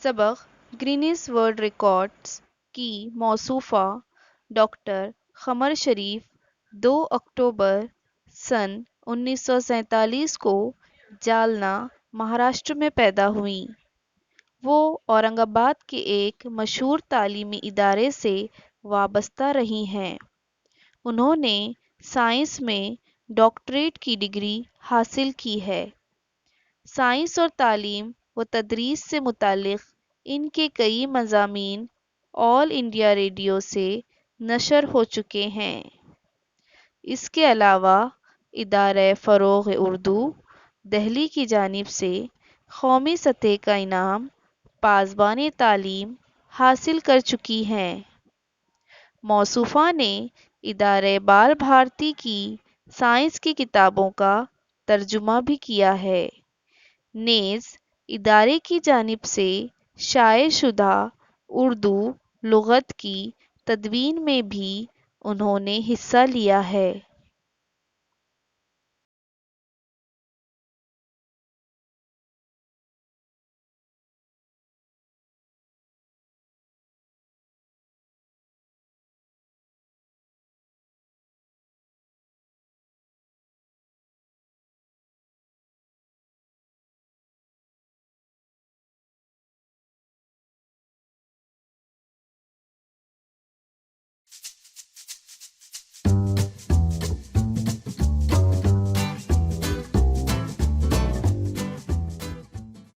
सबक Guinness world records की मौसूफ़ा doctor क़मर शरीफ 2 अक्टूबर सन 1947 को जालना, महाराष्ट्र में पैदा हुईं। वो औरंगाबाद के एक मशहूर तालीमी इदारे से वाबस्ता रही हैं। उन्होंने साइंस में डॉक्टरेट की डिग्री हासिल की है। साइंस और तालीम व तदरीस से मुताल्लिक़ इनके कई मज़ामीन ऑल इंडिया रेडियो से नशर हो चुके हैं। इसके अलावा इदारे फ़रोग़ उर्दू, दिल्ली की जानिब से क़ौमी सतह का इनाम पासबान तालीम हासिल कर चुकी हैं। मौसूफ़ा ने इदारे बाल भारती की साइंस की किताबों का तर्जुमा भी किया है। नेज़ इदारे की जानिब से शाये शुदा उर्दू लुग़त की तदवीन में भी उन्होंने हिस्सा लिया है।